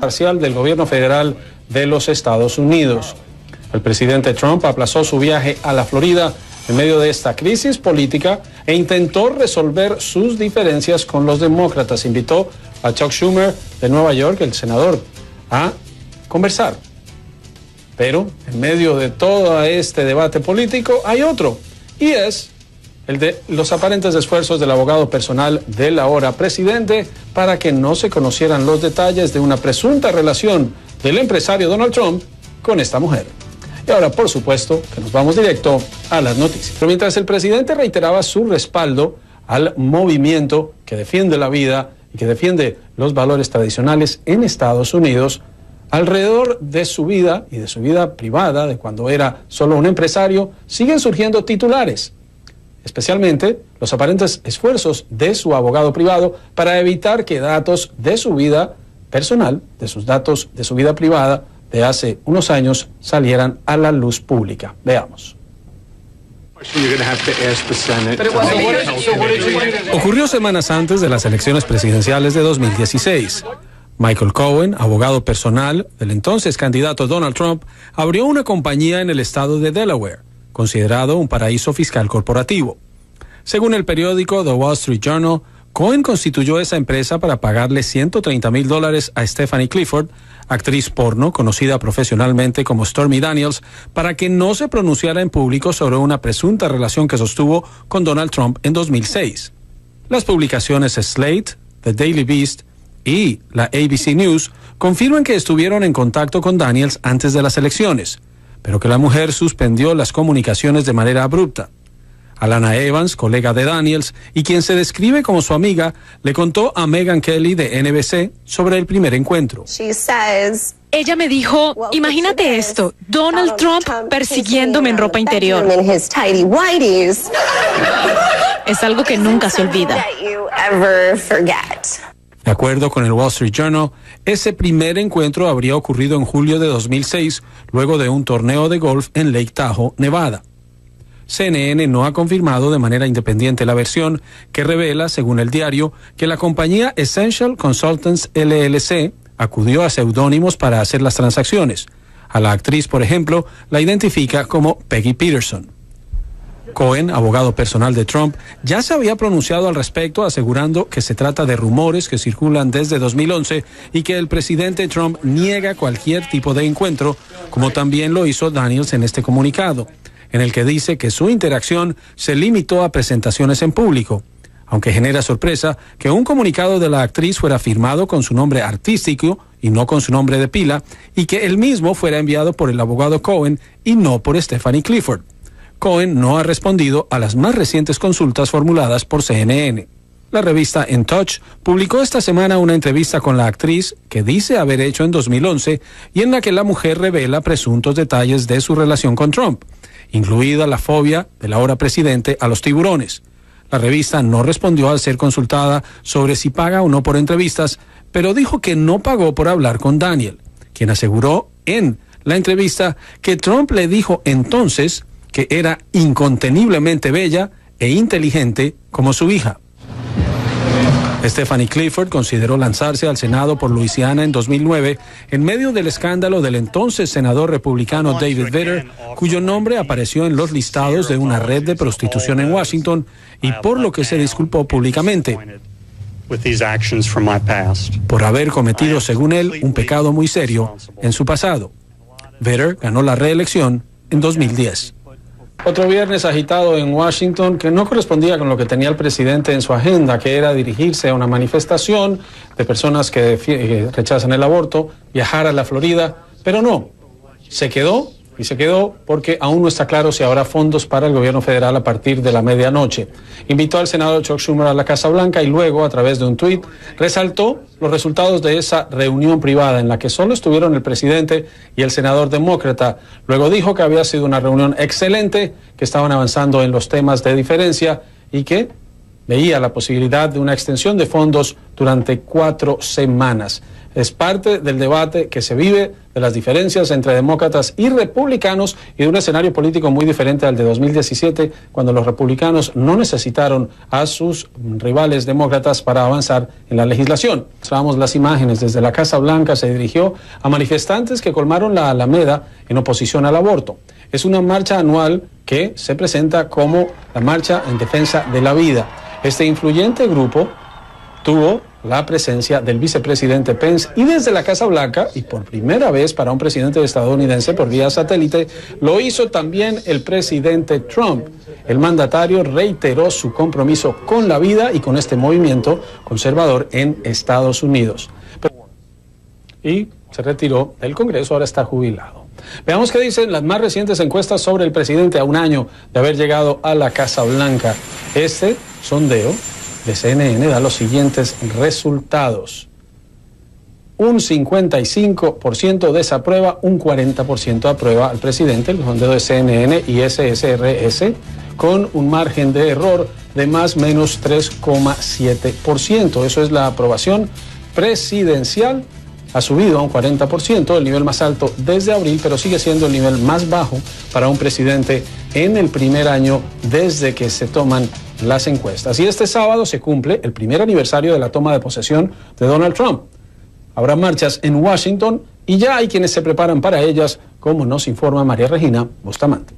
parcial del gobierno federal de los Estados Unidos. El presidente Trump aplazó su viaje a la Florida en medio de esta crisis política e intentó resolver sus diferencias con los demócratas. Invitó a Chuck Schumer de Nueva York, el senador, a conversar. Pero en medio de todo este debate político hay otro, y es el de los aparentes esfuerzos del abogado personal del ahora presidente para que no se conocieran los detalles de una presunta relación del empresario Donald Trump con esta mujer. Y ahora, por supuesto, que nos vamos directo a las noticias. Pero mientras el presidente reiteraba su respaldo al movimiento que defiende la vida y que defiende los valores tradicionales en Estados Unidos, alrededor de su vida y de su vida privada, de cuando era solo un empresario, siguen surgiendo titulares, especialmente los aparentes esfuerzos de su abogado privado para evitar que datos de su vida personal, de sus datos de su vida privada de hace unos años, salieran a la luz pública. Veamos. Ocurrió semanas antes de las elecciones presidenciales de 2016. Michael Cohen, abogado personal del entonces candidato Donald Trump, abrió una compañía en el estado de Delaware, considerado un paraíso fiscal corporativo. Según el periódico The Wall Street Journal, Cohen constituyó esa empresa para pagarle $130,000 a Stephanie Clifford, actriz porno conocida profesionalmente como Stormy Daniels, para que no se pronunciara en público sobre una presunta relación que sostuvo con Donald Trump en 2006. Las publicaciones Slate, The Daily Beast y la ABC News confirman que estuvieron en contacto con Daniels antes de las elecciones, pero que la mujer suspendió las comunicaciones de manera abrupta. Alana Evans, colega de Daniels y quien se describe como su amiga, le contó a Megyn Kelly de NBC sobre el primer encuentro. Ella me dijo, imagínate esto, Donald Trump persiguiéndome en ropa interior. Es algo que nunca se olvida. De acuerdo con el Wall Street Journal, ese primer encuentro habría ocurrido en julio de 2006, luego de un torneo de golf en Lake Tahoe, Nevada. CNN no ha confirmado de manera independiente la versión que revela, según el diario, que la compañía Essential Consultants LLC acudió a seudónimos para hacer las transacciones. A la actriz, por ejemplo, la identifica como Peggy Peterson. Cohen, abogado personal de Trump, ya se había pronunciado al respecto, asegurando que se trata de rumores que circulan desde 2011 y que el presidente Trump niega cualquier tipo de encuentro, como también lo hizo Daniels en este comunicado, en el que dice que su interacción se limitó a presentaciones en público, aunque genera sorpresa que un comunicado de la actriz fuera firmado con su nombre artístico y no con su nombre de pila, y que el mismo fuera enviado por el abogado Cohen y no por Stephanie Clifford. Cohen no ha respondido a las más recientes consultas formuladas por CNN. La revista In Touch publicó esta semana una entrevista con la actriz que dice haber hecho en 2011 y en la que la mujer revela presuntos detalles de su relación con Trump, incluida la fobia del ahora presidente a los tiburones. La revista no respondió al ser consultada sobre si paga o no por entrevistas, pero dijo que no pagó por hablar con Daniel, quien aseguró en la entrevista que Trump le dijo entonces que era inconteniblemente bella e inteligente como su hija. Stephanie Clifford consideró lanzarse al Senado por Luisiana en 2009 en medio del escándalo del entonces senador republicano David Vitter, cuyo nombre apareció en los listados de una red de prostitución en Washington y por lo que se disculpó públicamente por haber cometido, según él, un pecado muy serio en su pasado. Vitter ganó la reelección en 2010. Otro viernes agitado en Washington que no correspondía con lo que tenía el presidente en su agenda, que era dirigirse a una manifestación de personas que rechazan el aborto, viajar a la Florida, pero no, se quedó porque aún no está claro si habrá fondos para el gobierno federal a partir de la medianoche. Invitó al senador Chuck Schumer a la Casa Blanca y luego, a través de un tuit, resaltó los resultados de esa reunión privada en la que solo estuvieron el presidente y el senador demócrata. Luego dijo que había sido una reunión excelente, que estaban avanzando en los temas de diferencia y que veía la posibilidad de una extensión de fondos durante 4 semanas. Es parte del debate que se vive, de las diferencias entre demócratas y republicanos y de un escenario político muy diferente al de 2017, cuando los republicanos no necesitaron a sus rivales demócratas para avanzar en la legislación. Mostramos las imágenes. Desde la Casa Blanca se dirigió a manifestantes que colmaron la Alameda en oposición al aborto. Es una marcha anual que se presenta como la marcha en defensa de la vida. Este influyente grupo tuvo la presencia del vicepresidente Pence y desde la Casa Blanca, y por primera vez para un presidente estadounidense por vía satélite, lo hizo también el presidente Trump. El mandatario reiteró su compromiso con la vida y con este movimiento conservador en Estados Unidos. Y se retiró del Congreso, ahora está jubilado. Veamos qué dicen las más recientes encuestas sobre el presidente a un año de haber llegado a la Casa Blanca. Este sondeo de CNN da los siguientes resultados. Un 55% desaprueba, un 40% aprueba al presidente, el sondeo de CNN y SSRS, con un margen de error de más o menos 3,7%. Eso es la aprobación presidencial. Ha subido a un 40%, el nivel más alto desde abril, pero sigue siendo el nivel más bajo para un presidente en el primer año desde que se toman las encuestas. Y este sábado se cumple el primer aniversario de la toma de posesión de Donald Trump. Habrá marchas en Washington y ya hay quienes se preparan para ellas, como nos informa María Regina Bustamante.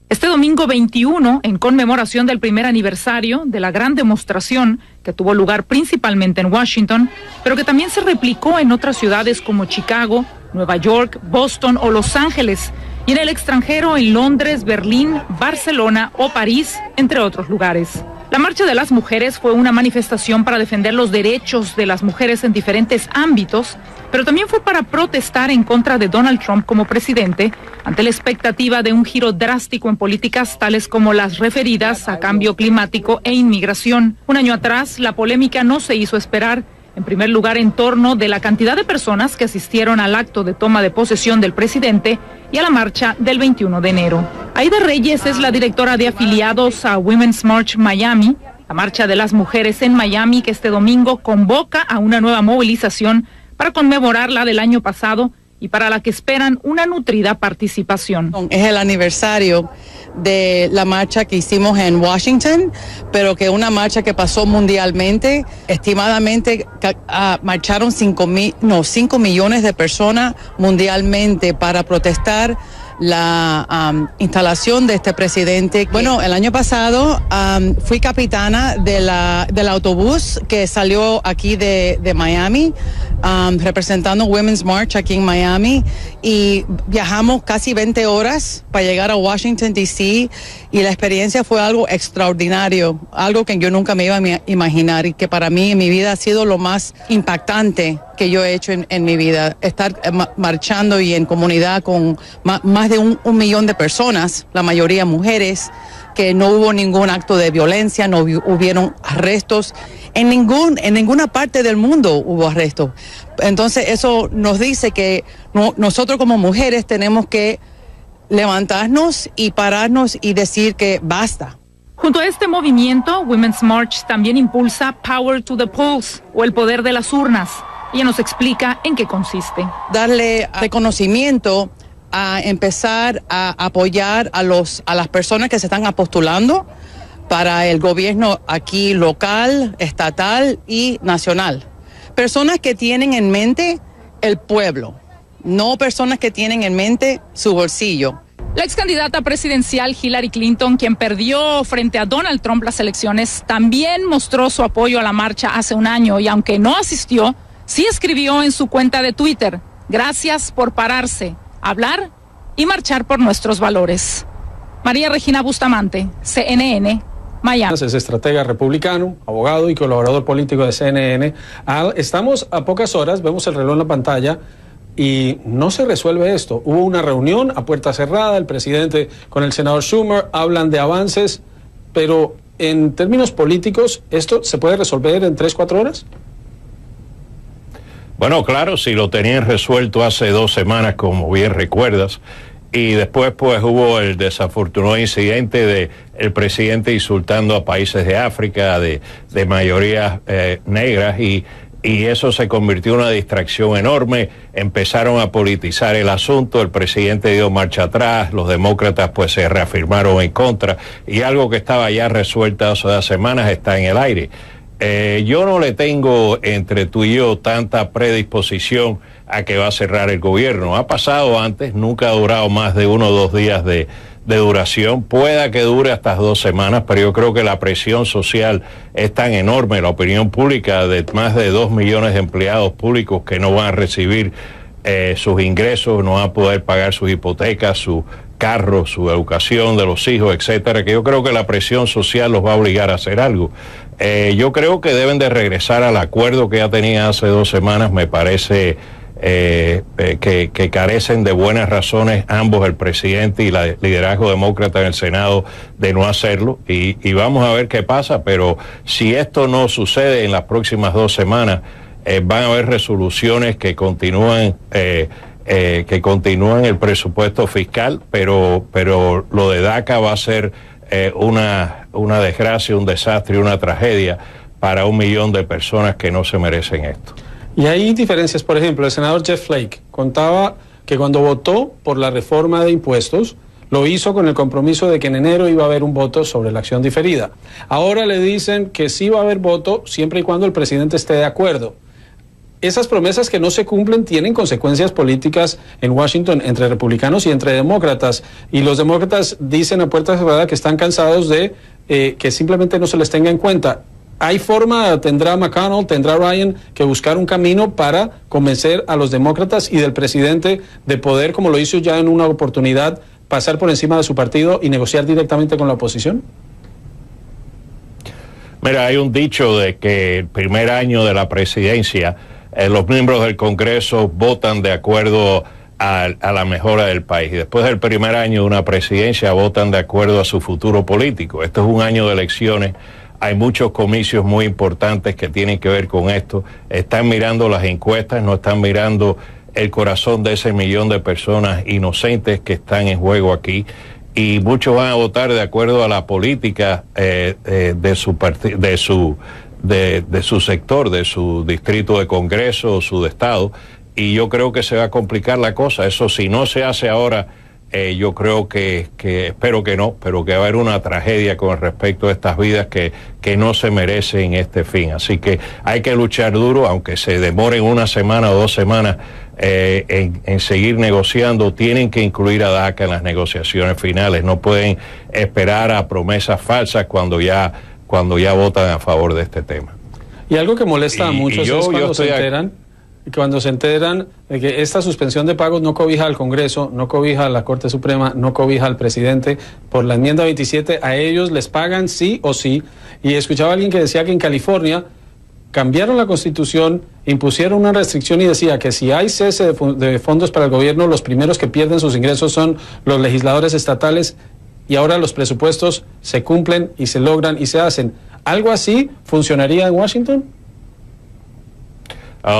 Este domingo 21, en conmemoración del primer aniversario de la gran demostración que tuvo lugar principalmente en Washington, pero que también se replicó en otras ciudades como Chicago, Nueva York, Boston o Los Ángeles, y en el extranjero en Londres, Berlín, Barcelona o París, entre otros lugares. La Marcha de las Mujeres fue una manifestación para defender los derechos de las mujeres en diferentes ámbitos, pero también fue para protestar en contra de Donald Trump como presidente, ante la expectativa de un giro drástico en políticas tales como las referidas a cambio climático e inmigración. Un año atrás, la polémica no se hizo esperar, en primer lugar en torno de la cantidad de personas que asistieron al acto de toma de posesión del presidente y a la marcha del 21 de enero. Aida Reyes es la directora de afiliados a Women's March Miami, la marcha de las mujeres en Miami, que este domingo convoca a una nueva movilización para conmemorar la del año pasado y para la que esperan una nutrida participación. Es el aniversario de la marcha que hicimos en Washington, pero que una marcha que pasó mundialmente. Estimadamente marcharon 5 millones de personas mundialmente para protestar la instalación de este presidente. Bueno, el año pasado fui capitana del autobús que salió aquí de Miami, representando Women's March aquí en Miami, y viajamos casi 20 horas para llegar a Washington, D.C., y la experiencia fue algo extraordinario, algo que yo nunca me iba a imaginar y que para mí en mi vida ha sido lo más impactante que yo he hecho en mi vida. Estar marchando y en comunidad con más de un millón de personas, la mayoría mujeres, que no hubo ningún acto de violencia, no hubieron arrestos. En ninguna parte del mundo hubo arrestos. Entonces eso nos dice que nosotros como mujeres tenemos que levantarnos y pararnos y decir que basta. Junto a este movimiento, Women's March también impulsa Power to the Polls, o el poder de las urnas. Ella nos explica en qué consiste. Darle reconocimiento a empezar a apoyar a las personas que se están postulando para el gobierno aquí local, estatal y nacional. Personas que tienen en mente el pueblo, no personas que tienen en mente su bolsillo. La ex candidata presidencial Hillary Clinton, quien perdió frente a Donald Trump las elecciones, también mostró su apoyo a la marcha hace un año y aunque no asistió, sí escribió en su cuenta de Twitter: gracias por pararse, hablar y marchar por nuestros valores. María Regina Bustamante, CNN, Miami. Es estratega republicano, abogado y colaborador político de CNN. Estamos a pocas horas, vemos el reloj en la pantalla y no se resuelve esto. Hubo una reunión a puerta cerrada, el presidente con el senador Schumer, hablan de avances, pero en términos políticos, ¿esto se puede resolver en 3-4 horas? Bueno, claro, si lo tenían resuelto hace 2 semanas, como bien recuerdas, y después pues hubo el desafortunado incidente de el presidente insultando a países de África de mayorías negras, y eso se convirtió en una distracción enorme. Empezaron a politizar el asunto, el presidente dio marcha atrás, los demócratas pues se reafirmaron en contra, y algo que estaba ya resuelto hace 2 semanas está en el aire. Yo no le tengo entre tú y yo tanta predisposición a que va a cerrar el gobierno. Ha pasado antes, nunca ha durado más de 1 o 2 días de duración. Pueda que dure hasta 2 semanas, pero yo creo que la presión social es tan enorme, la opinión pública de más de 2 millones de empleados públicos que no van a recibir sus ingresos, no van a poder pagar sus hipotecas, su carro, su educación de los hijos, etcétera, que yo creo que la presión social los va a obligar a hacer algo. Yo creo que deben de regresar al acuerdo que ya tenía hace 2 semanas. Me parece que carecen de buenas razones ambos, el presidente y el liderazgo demócrata en el Senado, de no hacerlo, y vamos a ver qué pasa. Pero si esto no sucede en las próximas 2 semanas, van a haber resoluciones que continúan el presupuesto fiscal, pero lo de DACA va a ser una desgracia, un desastre, una tragedia para 1 millón de personas que no se merecen esto. Y hay diferencias. Por ejemplo, el senador Jeff Flake contaba que cuando votó por la reforma de impuestos, lo hizo con el compromiso de que en enero iba a haber un voto sobre la acción diferida. Ahora le dicen que sí va a haber voto siempre y cuando el presidente esté de acuerdo. Esas promesas que no se cumplen tienen consecuencias políticas en Washington entre republicanos y entre demócratas. Y los demócratas dicen a puerta cerrada que están cansados de que simplemente no se les tenga en cuenta. ¿Hay forma, tendrá McConnell, tendrá Ryan, que buscar un camino para convencer a los demócratas y del presidente de poder, como lo hizo ya en una oportunidad, pasar por encima de su partido y negociar directamente con la oposición? Mira, hay un dicho de que el primer año de la presidencia, los miembros del Congreso votan de acuerdo a la mejora del país. Y después del primer año de una presidencia votan de acuerdo a su futuro político. Esto es un año de elecciones. Hay muchos comicios muy importantes que tienen que ver con esto. Están mirando las encuestas, no están mirando el corazón de ese 1 millón de personas inocentes que están en juego aquí. Y muchos van a votar de acuerdo a la política de su sector, de su distrito de Congreso o su estado, y yo creo que se va a complicar la cosa. Eso, si no se hace ahora, yo creo que espero que no, pero que va a haber una tragedia con respecto a estas vidas que no se merecen este fin. Así que hay que luchar duro, aunque se demoren 1 semana o 2 semanas en seguir negociando. Tienen que incluir a DACA en las negociaciones finales. No pueden esperar a promesas falsas cuando ya votan a favor de este tema. Y algo que molesta a muchos es cuando se enteran de que esta suspensión de pagos no cobija al Congreso, no cobija a la Corte Suprema, no cobija al presidente. Por la enmienda 27, a ellos les pagan sí o sí. Y escuchaba a alguien que decía que en California cambiaron la Constitución, impusieron una restricción y decía que si hay cese de fondos para el gobierno, los primeros que pierden sus ingresos son los legisladores estatales, y ahora los presupuestos se cumplen y se logran y se hacen. ¿Algo así funcionaría en Washington?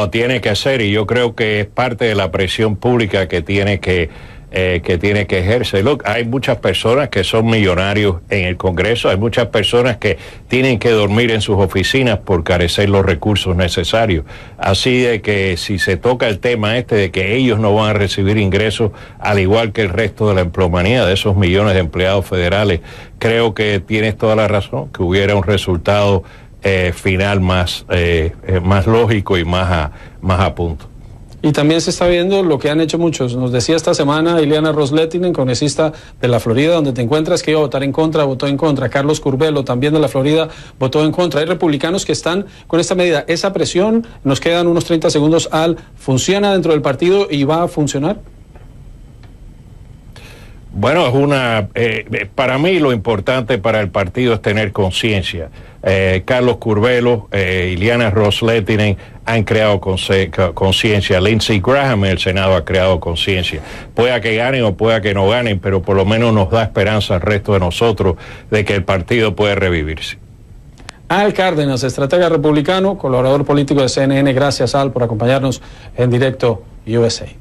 Tiene que ser, y yo creo que es parte de la presión pública que tiene que ejercer. Look, hay muchas personas que son millonarios en el Congreso, hay muchas personas que tienen que dormir en sus oficinas por carecer los recursos necesarios. Así de que si se toca el tema de que ellos no van a recibir ingresos, al igual que el resto de la empleomanía de esos millones de empleados federales, creo que tienes toda la razón, que hubiera un resultado final más lógico y más a punto. Y también se está viendo lo que han hecho muchos. Nos decía esta semana Ileana Ros-Lehtinen, congresista de la Florida, donde te encuentras, que iba a votar en contra, votó en contra. Carlos Curbelo, también de la Florida, votó en contra. Hay republicanos que están con esta medida. Esa presión, nos quedan unos 30 segundos, ¿funciona dentro del partido y va a funcionar? Bueno, para mí lo importante para el partido es tener conciencia. Carlos Curbelo, Ileana Ros-Lehtinen han creado conciencia. Lindsey Graham en el Senado ha creado conciencia. Pueda que ganen o pueda que no ganen, pero por lo menos nos da esperanza al resto de nosotros de que el partido puede revivirse. Al Cárdenas, estratega republicano, colaborador político de CNN. Gracias, Al, por acompañarnos en Directo USA.